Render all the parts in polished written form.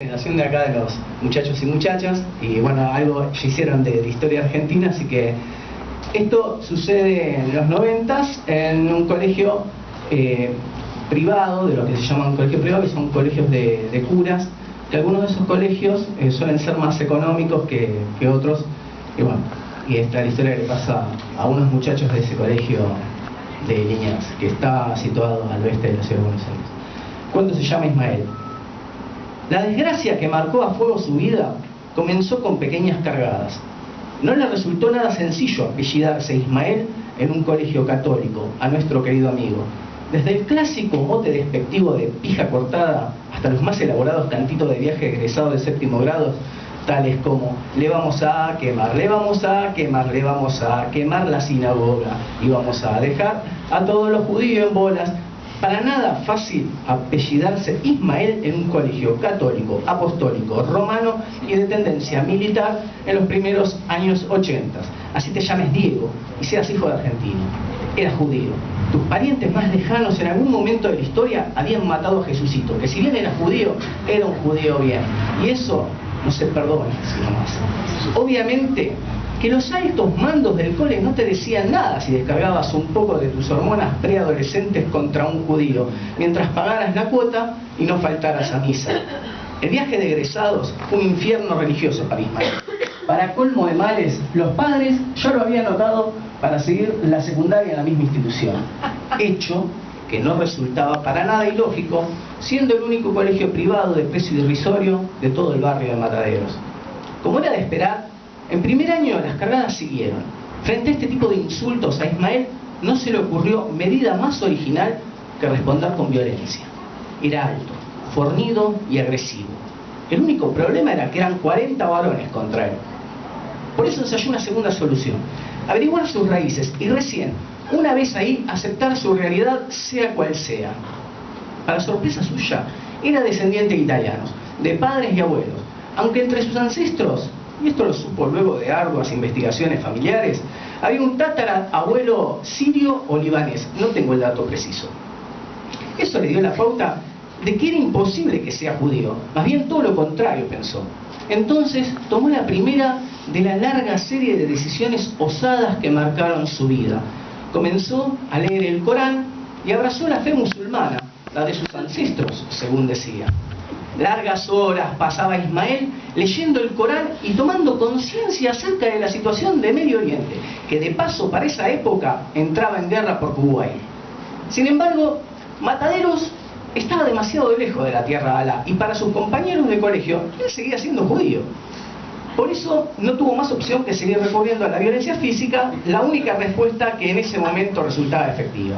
Generación de acá de los muchachos y muchachas, y bueno, algo ya hicieron de historia argentina, así que esto sucede en los 90s en un colegio privado, de lo que se llama un colegio privado, que son colegios de curas, que algunos de esos colegios suelen ser más económicos que otros, y bueno, y esta es la historia que le pasa a unos muchachos de ese colegio de Liniers, que está situado al oeste de la ciudad de Buenos Aires. El cuento se llama Ismael. La desgracia que marcó a fuego su vida comenzó con pequeñas cargadas. No le resultó nada sencillo apellidarse Ismael en un colegio católico, a nuestro querido amigo. Desde el clásico mote despectivo de pija cortada hasta los más elaborados cantitos de viaje egresado de séptimo grado, tales como le vamos a quemar, le vamos a quemar, le vamos a quemar la sinagoga y vamos a dejar a todos los judíos en bolas. Para nada fácil apellidarse Ismael en un colegio católico, apostólico, romano y de tendencia militar en los primeros años 80. Así te llames Diego y seas hijo de argentino. Eras judío. Tus parientes más lejanos en algún momento de la historia habían matado a Jesucito, que si bien era judío, era un judío bien. Y eso no se perdona, sino más. Obviamente que los altos mandos del cole no te decían nada si descargabas un poco de tus hormonas preadolescentes contra un judío, mientras pagaras la cuota y no faltaras a misa. El viaje de egresados fue un infierno religioso para Ismael. Para colmo de males, los padres ya lo habían notado para seguir la secundaria en la misma institución. Hecho que no resultaba para nada ilógico, siendo el único colegio privado de precio irrisorio de todo el barrio de Mataderos. Como era de esperar, en primer año las cargadas siguieron. Frente a este tipo de insultos a Ismael no se le ocurrió medida más original que responder con violencia. Era alto, fornido y agresivo. El único problema era que eran 40 varones contra él. Por eso ensayó una segunda solución: averiguar sus raíces y recién, una vez ahí, aceptar su realidad sea cual sea. Para sorpresa suya, era descendiente de italianos, de padres y abuelos, aunque entre sus ancestros, y esto lo supo luego de arduas investigaciones familiares, había un tatarabuelo sirio o libanés, no tengo el dato preciso. Eso le dio la pauta de que era imposible que sea judío, más bien todo lo contrario, pensó. Entonces tomó la primera de la larga serie de decisiones osadas que marcaron su vida. Comenzó a leer el Corán y abrazó la fe musulmana, la de sus ancestros, según decía. Largas horas pasaba Ismael leyendo el Corán y tomando conciencia acerca de la situación de Medio Oriente, que de paso para esa época entraba en guerra por Kuwait. Sin embargo, Mataderos estaba demasiado lejos de la tierra de Alá y para sus compañeros de colegio él seguía siendo judío. Por eso no tuvo más opción que seguir recurriendo a la violencia física, la única respuesta que en ese momento resultaba efectiva.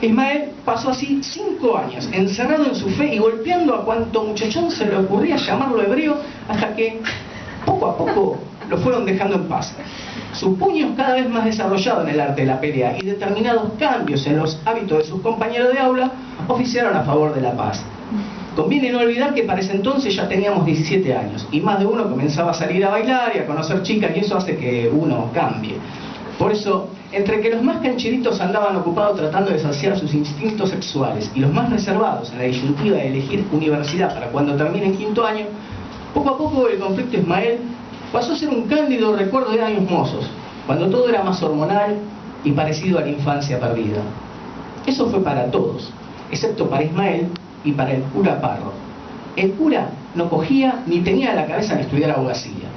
Ismael pasó así 5 años, encerrado en su fe y golpeando a cuanto muchachón se le ocurría llamarlo hebreo, hasta que poco a poco lo fueron dejando en paz. Sus puños cada vez más desarrollados en el arte de la pelea y determinados cambios en los hábitos de sus compañeros de aula oficiaron a favor de la paz. Conviene no olvidar que para ese entonces ya teníamos 17 años y más de uno comenzaba a salir a bailar y a conocer chicas, y eso hace que uno cambie. Por eso, entre que los más cancheritos andaban ocupados tratando de saciar sus instintos sexuales y los más reservados en la disyuntiva de elegir universidad para cuando termine el 5º año, poco a poco el conflicto Ismael pasó a ser un cándido recuerdo de años mozos, cuando todo era más hormonal y parecido a la infancia perdida. Eso fue para todos, excepto para Ismael y para el cura Parro. El cura no cogía ni tenía la cabeza en estudiar abogacía.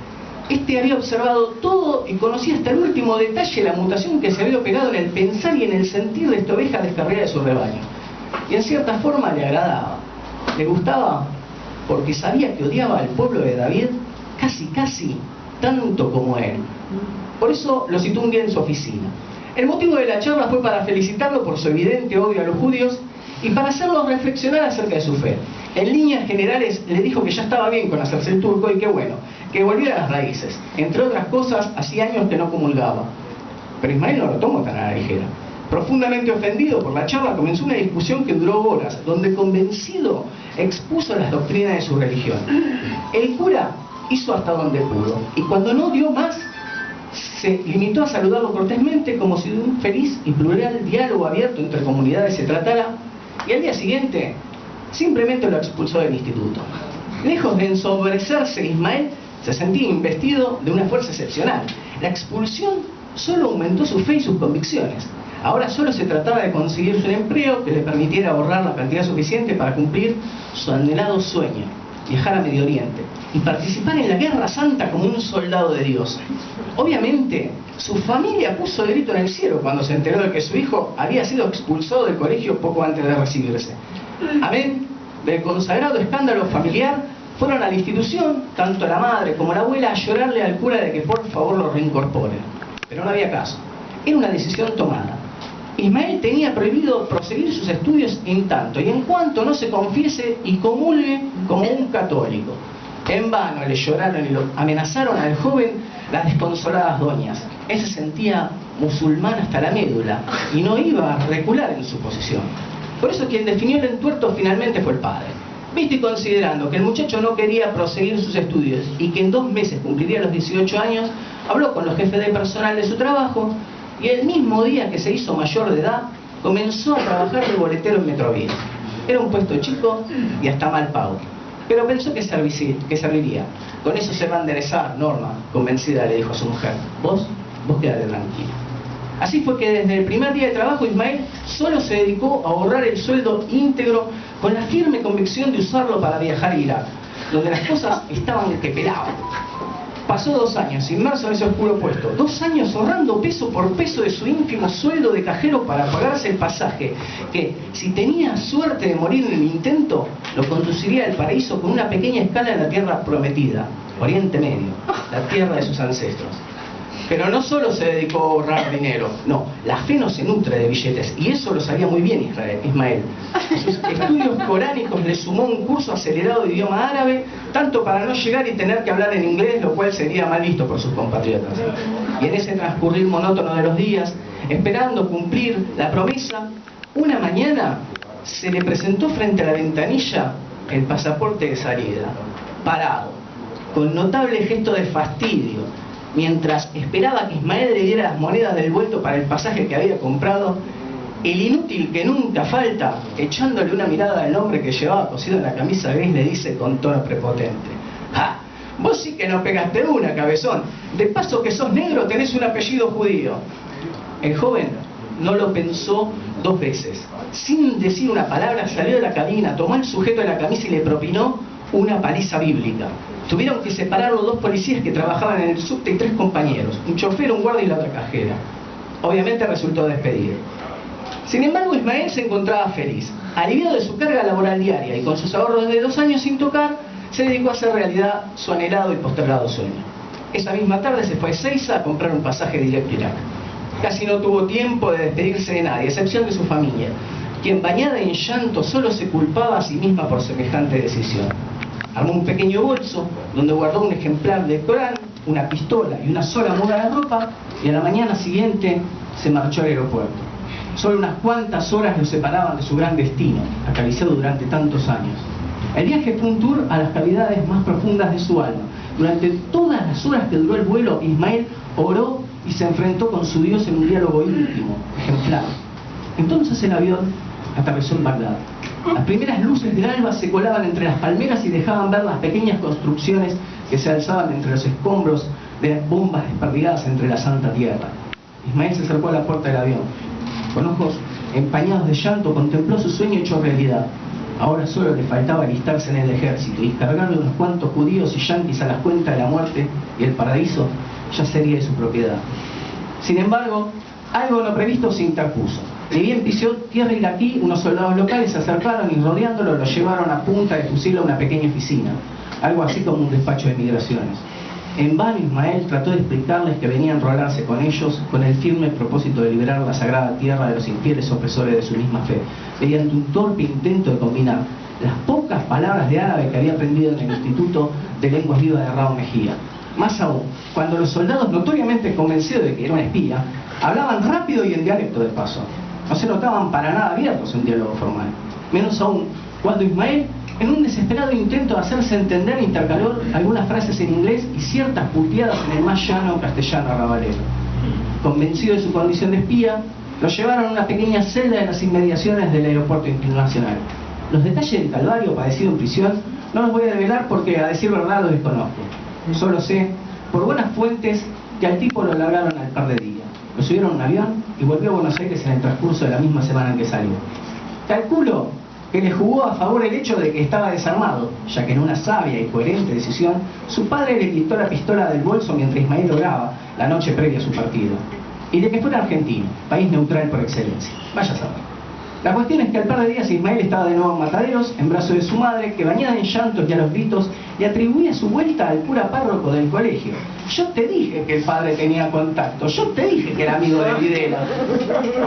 Este había observado todo y conocía hasta el último detalle la mutación que se había operado en el pensar y en el sentir de esta oveja descarriada de su rebaño. Y en cierta forma le agradaba. Le gustaba porque sabía que odiaba al pueblo de David casi tanto como él. Por eso lo citó un día en su oficina. El motivo de la charla fue para felicitarlo por su evidente odio a los judíos y para hacerlo reflexionar acerca de su fe. En líneas generales le dijo que ya estaba bien con hacerse el turco y que bueno, que volviera a las raíces. Entre otras cosas, hacía años que no comulgaba. Pero Ismael no lo tomó tan a la ligera. Profundamente ofendido por la charla, comenzó una discusión que duró horas, donde convencido expuso las doctrinas de su religión. El cura hizo hasta donde pudo, y cuando no dio más, se limitó a saludarlo cortésmente como si de un feliz y plural diálogo abierto entre comunidades se tratara, y al día siguiente simplemente lo expulsó del instituto. Lejos de ensombrecerse, Ismael se sentía investido de una fuerza excepcional. La expulsión solo aumentó su fe y sus convicciones. Ahora solo se trataba de conseguirse un empleo que le permitiera ahorrar la cantidad suficiente para cumplir su anhelado sueño, viajar a Medio Oriente y participar en la Guerra Santa como un soldado de Dios. Obviamente, su familia puso el grito en el cielo cuando se enteró de que su hijo había sido expulsado del colegio poco antes de recibirse. Amén del consagrado escándalo familiar, fueron a la institución, tanto la madre como la abuela, a llorarle al cura de que por favor lo reincorpore. Pero no había caso. Era una decisión tomada. Ismael tenía prohibido proseguir sus estudios en tanto y en cuanto no se confiese y comulgue como un católico. En vano le lloraron y lo amenazaron al joven las desconsoladas doñas. Él se sentía musulmán hasta la médula y no iba a recular en su posición. Por eso quien definió el entuerto finalmente fue el padre. Visto y considerando que el muchacho no quería proseguir sus estudios y que en 2 meses cumpliría los 18 años, habló con los jefes de personal de su trabajo y el mismo día que se hizo mayor de edad, comenzó a trabajar de boletero en Metrovía. Era un puesto chico y hasta mal pago, pero pensó que serviría. Con eso se va a enderezar, Norma, convencida le dijo a su mujer. Vos quédate tranquila. Así fue que desde el primer día de trabajo Ismael solo se dedicó a ahorrar el sueldo íntegro con la firme convicción de usarlo para viajar a Irak, donde las cosas estaban que pelaban. Pasó 2 años inmerso en ese oscuro puesto, 2 años ahorrando peso por peso de su ínfimo sueldo de cajero para pagarse el pasaje, que si tenía suerte de morir en el intento, lo conduciría al paraíso con una pequeña escala en la tierra prometida, Oriente Medio, la tierra de sus ancestros. Pero no solo se dedicó a ahorrar dinero, no, la fe no se nutre de billetes, y eso lo sabía muy bien Ismael. Sus estudios coránicos le sumó un curso acelerado de idioma árabe, tanto para no llegar y tener que hablar en inglés, lo cual sería mal visto por sus compatriotas. Y en ese transcurrir monótono de los días, esperando cumplir la promesa, una mañana se le presentó frente a la ventanilla el pasaporte de salida, parado, con notable gesto de fastidio. Mientras esperaba que Ismael le diera las monedas del vuelto para el pasaje que había comprado, el inútil que nunca falta, echándole una mirada al hombre que llevaba cosido en la camisa gris, le dice con tono prepotente: ¡Ja! Vos sí que no pegaste una, cabezón. De paso que sos negro, tenés un apellido judío. El joven no lo pensó 2 veces. Sin decir una palabra, salió de la cabina, tomó el sujeto de la camisa y le propinó una paliza bíblica. Tuvieron que separar los 2 policías que trabajaban en el subte y 3 compañeros, un chofer, un guardia y la otra cajera. Obviamente resultó despedido. Sin embargo, Ismael se encontraba feliz. Aliviado de su carga laboral diaria y con sus ahorros de 2 años sin tocar, se dedicó a hacer realidad su anhelado y postergado sueño. Esa misma tarde se fue a Ezeiza a comprar un pasaje directo a Irak. Casi no tuvo tiempo de despedirse de nadie, a excepción de su familia, quien bañada en llanto solo se culpaba a sí misma por semejante decisión. Armó un pequeño bolso donde guardó un ejemplar del Corán, una pistola y una sola muda de ropa, y a la mañana siguiente se marchó al aeropuerto. Solo unas cuantas horas lo separaban de su gran destino, acariciado durante tantos años. El viaje fue un tour a las cavidades más profundas de su alma. Durante todas las horas que duró el vuelo, Ismael oró y se enfrentó con su Dios en un diálogo íntimo, ejemplar. Entonces el avión atravesó en Bagdad. Las primeras luces del alba se colaban entre las palmeras y dejaban ver las pequeñas construcciones que se alzaban entre los escombros de las bombas desperdigadas entre la santa tierra. Ismael se acercó a la puerta del avión. Con ojos empañados de llanto contempló su sueño hecho realidad. Ahora solo le faltaba alistarse en el ejército y cargarle unos cuantos judíos y yanquis a las cuentas de la muerte, y el paraíso ya sería de su propiedad. Sin embargo, algo no previsto se interpuso. Ni bien pisó tierra iraquí, unos soldados locales se acercaron y rodeándolo lo llevaron a punta de fusil a una pequeña oficina, algo así como un despacho de migraciones. En vano Ismael trató de explicarles que venía a enrolarse con ellos con el firme propósito de liberar la sagrada tierra de los infieles opresores de su misma fe, mediante un torpe intento de combinar las pocas palabras de árabe que había aprendido en el Instituto de Lenguas Vivas de Raúl Mejía. Más aún, cuando los soldados, notoriamente convencidos de que era un espía, hablaban rápido y en dialecto de paso. No se notaban para nada abiertos a un diálogo formal. Menos aún, cuando Ismael, en un desesperado intento de hacerse entender, intercaló algunas frases en inglés y ciertas puteadas en el más llano castellano arrabalero. Convencido de su condición de espía, lo llevaron a una pequeña celda en las inmediaciones del aeropuerto internacional. Los detalles del calvario padecido en prisión No los voy a develar porque, a decir verdad, los desconozco. Solo sé, por buenas fuentes, que al tipo lo largaron al par de días. Lo subieron a un avión y volvió a Buenos Aires en el transcurso de la misma semana en que salió. Calculo que le jugó a favor el hecho de que estaba desarmado, ya que en una sabia y coherente decisión, su padre le quitó la pistola del bolso mientras Ismael oraba la noche previa a su partido. Y de que fuera argentino, país neutral por excelencia. Vaya a saber. La cuestión es que al par de días Ismael estaba de nuevo en Mataderos, en brazos de su madre, que bañada en llantos y a los gritos, le atribuía su vuelta al cura párroco del colegio. Yo te dije que el padre tenía contacto, yo te dije que era amigo de Videla.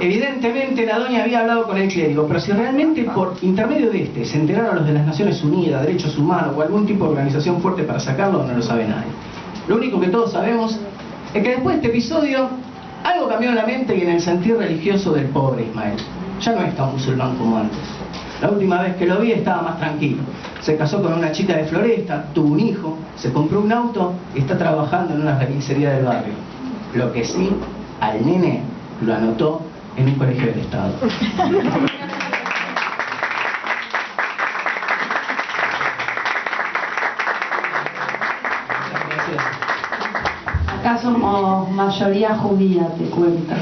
Evidentemente la doña había hablado con el clérigo, pero si realmente por intermedio de este se enteraron los de las Naciones Unidas, Derechos Humanos o algún tipo de organización fuerte para sacarlo, no lo sabe nadie. Lo único que todos sabemos es que después de este episodio, algo cambió en la mente y en el sentir religioso del pobre Ismael. Ya no es tan musulmán como antes. La última vez que lo vi estaba más tranquilo. Se casó con una chica de Floresta, tuvo un hijo, se compró un auto y está trabajando en una remisería del barrio. Lo que sí, al nene lo anotó en un colegio del Estado. Acá somos mayoría judía, te cuento.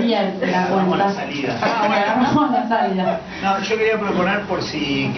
Bien, te la cuenta. Buena salida. Buena salida. No, yo quería proponer por si